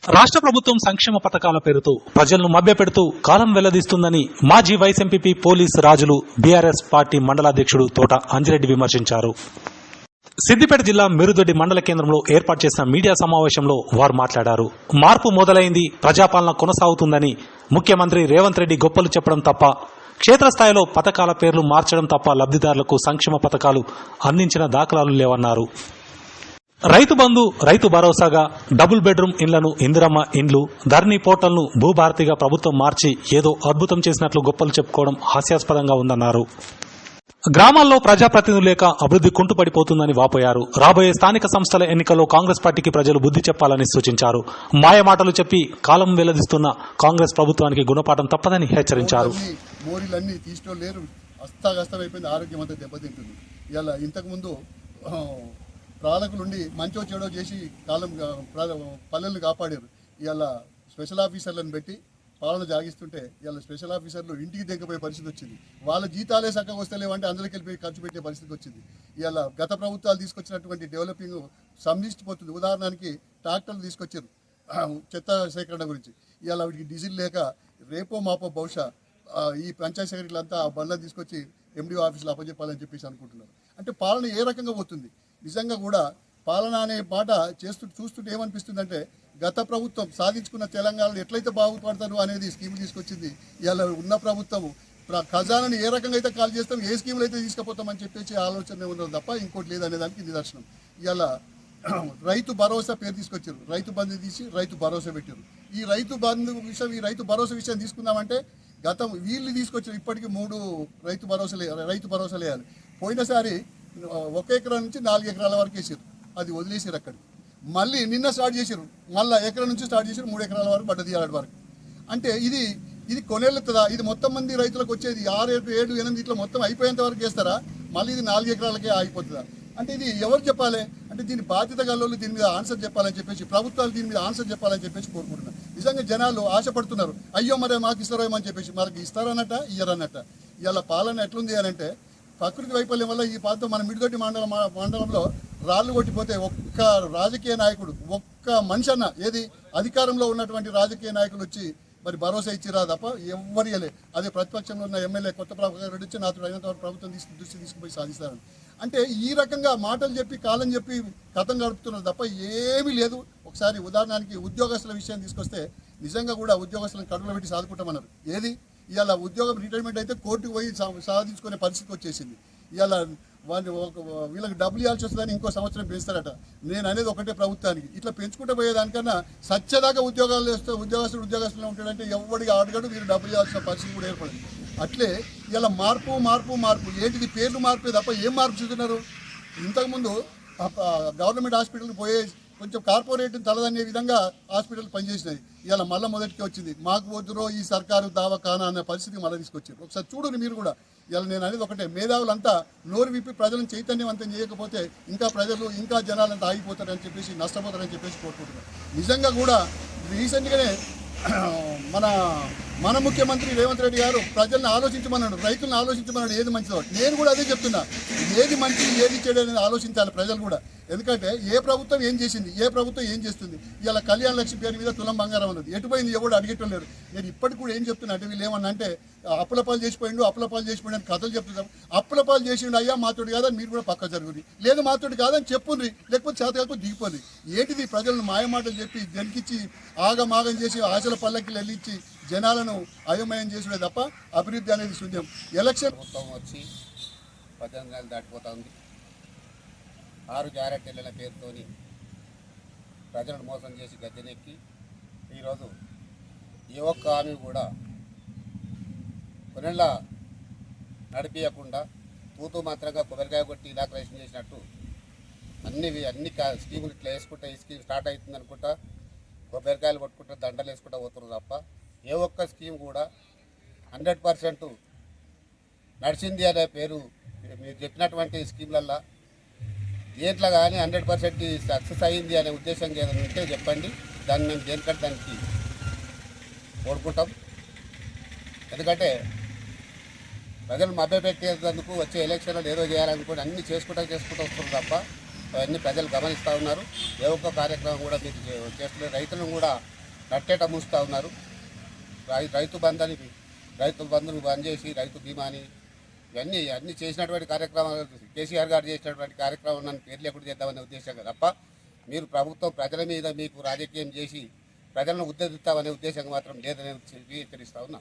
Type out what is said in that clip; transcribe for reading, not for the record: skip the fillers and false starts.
రాష్ట్ర ప్రభుత్వం సంక్షేమ పథకాల పేరుతో ప్రజలను మభ్యపెడుతూ కాలం వెల్లదీస్తుందని మాజీ వైస్ ఎంపీపీ పోలీస్ రాజులు బీఆర్ఎస్ పార్టీ మండలాధ్యక్షుడు తోట అంజిరెడ్డి విమర్శించారు. సిద్దిపేట జిల్లా మిరుదొడ్డి మండల కేంద్రంలో ఏర్పాటు చేసిన మీడియా సమావేశంలో వారు మాట్లాడారు. మార్పు మొదలైంది, ప్రజాపాలన కొనసాగుతుందని ముఖ్యమంత్రి రేవంత్ రెడ్డి గొప్పలు చెప్పడం తప్ప, క్షేత్రస్థాయిలో పథకాల పేర్లు మార్చడం తప్ప లబ్ధిదారులకు సంక్షేమ పథకాలు అందించిన దాఖలాలు లేవన్నారు. రైతు బంధు, రైతు భరోసాగా డబుల్ బెడ్రూమ్ ఇండ్లను ఇందిరమ్మ ఇండ్లు, ధరణి పోర్టల్ను భూభారతిగా ప్రభుత్వం మార్చి ఏదో అద్భుతం చేసినట్లు గొప్పలు చెప్పుకోవడం హాస్యాస్పదంగా ఉందన్నారు. గ్రామాల్లో ప్రజాప్రతినిధులు లేక అభివృద్ధి కుంటుపడిపోతుందని వాపోయారు. రాబోయే స్థానిక సంస్థల ఎన్నికల్లో కాంగ్రెస్ పార్టీకి ప్రజలు బుద్ధి చెప్పాలని సూచించారు. మాయమాటలు చెప్పి కాలం వెల్లదిస్తున్న కాంగ్రెస్ ప్రభుత్వానికి గుణపాఠం తప్పదని హెచ్చరించారు. పాలకులుండి మంచో చెడో చేసి పల్లెలను కాపాడారు. ఇవాళ స్పెషల్ ఆఫీసర్లను పెట్టి పాలన జాగిస్తుంటే ఇవాళ స్పెషల్ ఆఫీసర్లు ఇంటికి దిగపోయే పరిస్థితి వచ్చింది. వాళ్ళ జీతాలే చక్కగా వస్తలేవంటే అందరికి వెళ్ళిపోయి ఖర్చు పెట్టే పరిస్థితి వచ్చింది. ఇవాళ గత ప్రభుత్వాలు తీసుకొచ్చినటువంటి డెవలపింగ్ సంధించిపోతుంది. ఉదాహరణకి ట్రాక్టర్లు తీసుకొచ్చారు చెత్త సేకరణ గురించి. ఇవాళ వీటికి డీజిల్ లేక రేపో మాపో బహుశా ఈ పంచాయతీ సెక్రటరీలంతా ఆ బండ్లను తీసుకొచ్చి ఎండిఓ ఆఫీసులో అప్పచెప్పాలని చెప్పేసి అనుకుంటున్నారు. అంటే పాలన ఏ రకంగా పోతుంది? నిజంగా కూడా పాలన అనే మాట చూస్తుంటే ఏమనిపిస్తుందంటే, గత ప్రభుత్వం సాధించుకున్న తెలంగాణలో ఎట్లయితే బాగుపడతారు అనేది స్కీమ్ తీసుకొచ్చింది. ఇలా ఉన్న ప్రభుత్వం ఖజానాని ఏ రకంగా అయితే కాల్ చేస్తాం, ఏ స్కీములు అయితే తీసుకుపోతామని చెప్పేసి ఆలోచన ఉండదు తప్ప ఇంకోటి లేదనే దానికి నిదర్శనం. ఇలా రైతు భరోసా పేరు తీసుకొచ్చారు, రైతు బంధు తీసి రైతు భరోసా పెట్టారు. ఈ రైతు బంధు విషయం, ఈ రైతు భరోసా విషయం తీసుకుందామంటే గతం వీళ్ళు తీసుకొచ్చారు. ఇప్పటికీ 3 రైతు భరోసాలు వేయాలి. పోయినసారి 1 ఎకరా నుంచి 4 ఎకరాల వరకు వేసారు, అది వదిలేసారు. అక్కడ మళ్ళీ నిన్న స్టార్ట్ చేశారు, మళ్ళీ ఎకరా నుంచి స్టార్ట్ చేశారు, 3 ఎకరాల వరకు బట్ట తీయాలి వరకు. అంటే ఇది కొనేళ్ళుతుందా? ఇది మొత్తం మంది రైతులకు వచ్చేది 6, 7, 8 ఇట్లా మొత్తం అయిపోయేంత వరకు వేస్తారా? మళ్ళీ ఇది 4 ఎకరాలకే ఆగిపోతుందా? అంటే ఇది ఎవరు చెప్పాలి? అంటే దీని బాధ్యత గల్లోళ్ళు దీని మీద ఆన్సర్ చెప్పాలని చెప్పేసి, ప్రభుత్వాలు దీని మీద ఆన్సర్ చెప్పాలని చెప్పేసి కోరుకుంటున్నారు. నిజంగా జనాలు ఆశపడుతున్నారు, అయ్యో మరి మాకు ఇస్తారో ఏమని చెప్పేసి. మనకి ఇస్తారన్నట్ట ఇయ్యరన్నట్ట. ఇలా పాలన ఎట్లుంది అని అంటే, ప్రకృతి వైఫల్యం వల్ల ఈ ప్రాంతం మన మిడిదొడ్డి మండలంలో రాళ్లు కొట్టిపోతే ఒక్క రాజకీయ నాయకుడు, ఒక్క మనిషి అన్న ఏది అధికారంలో ఉన్నటువంటి రాజకీయ నాయకులు వచ్చి మరి భరోసా ఇచ్చిరా తప్ప ఎవ్వరు ఇవ్వలే. అదే ప్రతిపక్షంలో ఉన్న ఎమ్మెల్యే కొత్త ప్రభాకర్ రెడ్డి వచ్చి నాతో అయినంత వరకు ప్రభుత్వం దృష్టి తీసుకుపోయి సాధిస్తారని. అంటే ఈ రకంగా మాటలు చెప్పి కాలం చెప్పి కథం గడుపుతున్నారు తప్ప ఏమీ లేదు. ఒకసారి ఉదాహరణకి ఉద్యోగస్తుల విషయం తీసుకొస్తే నిజంగా కూడా ఉద్యోగస్తులను కడుపులో పెట్టి సాదుకుంటామన్నారు. ఏది ఇవాళ ఉద్యోగం రిటైర్మెంట్ అయితే కోర్టుకు పోయి సాధించుకునే పరిస్థితి వచ్చేసింది. ఇవాళ వీళ్ళకి డబ్బులు ఇవ్వాల్సి వస్తుందని ఇంకో సంవత్సరం పెంచుతారట. నేను అనేది ఒకటే ప్రభుత్వానికి, ఇట్లా పెంచుకుంటూ పోయేదానికన్నా సత్యదాకా ఉద్యోగస్తులు ఉంటాడంటే ఎవడికి అడగడు, వీళ్ళు డబ్బులు ఇవ్వాల్సిన పరిస్థితి కూడా ఏర్పడింది. అట్లే ఇలా మార్పు ఏంటిది? పేర్లు మార్పే తప్ప ఏం మార్పు చూస్తున్నారు? ఇంతకుముందు గవర్నమెంట్ హాస్పిటల్కి పోయే కొంచెం కార్పొరేట్ తలదనే విధంగా హాస్పిటల్ పనిచేసినాయి. ఇలా మళ్ళీ మొదటికి వచ్చింది, మాకు వద్దురో ఈ సర్కారు దావఖానా అనే పరిస్థితికి మళ్ళీ తీసుకొచ్చారు. ఒకసారి చూడండి మీరు కూడా. ఇలా నేను అనేది ఒకటే, మేధావులంతా నోరు విప్పి ప్రజలను చైతన్యవంతం చేయకపోతే ఇంకా జనాలంతా ఆగిపోతారని చెప్పేసి, నష్టపోతారని చెప్పేసి కోరుకుంటున్నారు. నిజంగా కూడా రీసెంట్గానే మన ముఖ్యమంత్రి రేవంత్ రెడ్డి గారు ప్రజలను ఆలోచించమన్నాడు, రైతులను ఆలోచించమన్నాడు. ఏది మంచిదో నేను కూడా అదే చెప్తున్నా, ఏది మంచి ఏది చెడు అనేది ఆలోచించాలి ప్రజలు కూడా. ఎందుకంటే ఏ ప్రభుత్వం ఏం చేసింది, ఏ ప్రభుత్వం ఏం చేస్తుంది? ఇలా కళ్యాణ లక్ష్మి పేరు మీద తులం బంగారం ఉన్నది, ఎటుపోయింది ఎవడు అడిగేటం లేరు. నేను ఇప్పటికి కూడా ఏం చెప్తున్నా అంటే, వీళ్ళు ఏమన్నా అంటే అప్పులపాలు చేసిపోయిండు అని కథలు చెప్తున్నాం. అప్పులపాలు చేసిండు అయ్యా మాతోటి కాదని మీరు కూడా పక్క జరుగుతుంది, లేదు మాతోటి కాదని చెప్పుండ్రి, లేకపోతే చేతకాకు దిగిపోండి. ఏంటిది? ప్రజలను మాయమాటలు చెప్పి జనికిచ్చి ఆగమాగం చేసి ఆశల పల్లకి వెళ్ళించి జనాలను అయోమయం చేసుడే తప్ప అభివృద్ధి అనేది శూన్యం. ఎలక్షన్ వచ్చి 18 నెలలు దాటిపోతా ఉంది. 6 గ్యారెంటీల పేరుతోని ప్రజలను మోసం చేసి గద్దెనెక్కి ఈరోజు ఏ ఒక్క హామీ కూడా కొన్నేళ్ళ నడిపించకుండా తూతూ మాత్రంగా కొబ్బరికాయ కొట్టి ఇనాగ్రేషన్ చేసినట్టు అన్ని స్కీములు ఇట్లా వేసుకుంటా, ఈ స్కీమ్ స్టార్ట్ అవుతుంది అనుకుంటా కొబ్బరికాయలు కొట్టుకుంటా దండలు వేసుకుంటా పోతున్నారు తప్ప ఏ ఒక్క స్కీమ్ కూడా 100% నడిచింది అనే పేరు మీరు చెప్పినటువంటి స్కీమ్లల్లో దేంట్లో కానీ 100% సక్సెస్ అయ్యింది అనే ఉద్దేశం ఏదైనా ఉంటే చెప్పండి. దాన్ని మేము దేనికంటే దానికి కోరుకుంటాం. ఎందుకంటే ప్రజలు మభ్యపెట్టేందుకు వచ్చే ఎలక్షన్లు ఏదో చేయాలనుకుంటే అన్నీ చేసుకుంటూ వస్తుంది తప్ప అవన్నీ ప్రజలు గమనిస్తూ ఉన్నారు. ఏ ఒక్క కార్యక్రమం కూడా మీరు చేస్తున్నారు. రైతులను కూడా నట్టేట మూస్తూ ఉన్నారు. రైతు బంధుని బంద్ చేసి రైతు బీమాని అన్నీ చేసినటువంటి కార్యక్రమాలు కేసీఆర్ గారు చేసినటువంటి కార్యక్రమం నన్ను పేరు లేకుండా చేద్దామనే ఉద్దేశం తప్ప మీరు ప్రభుత్వం ప్రజల మీద మీకు రాజకీయం చేసి ప్రజలను ఉద్ధరిస్తామనే ఉద్దేశం మాత్రం లేదని హెచ్చరిస్తా ఉన్నా.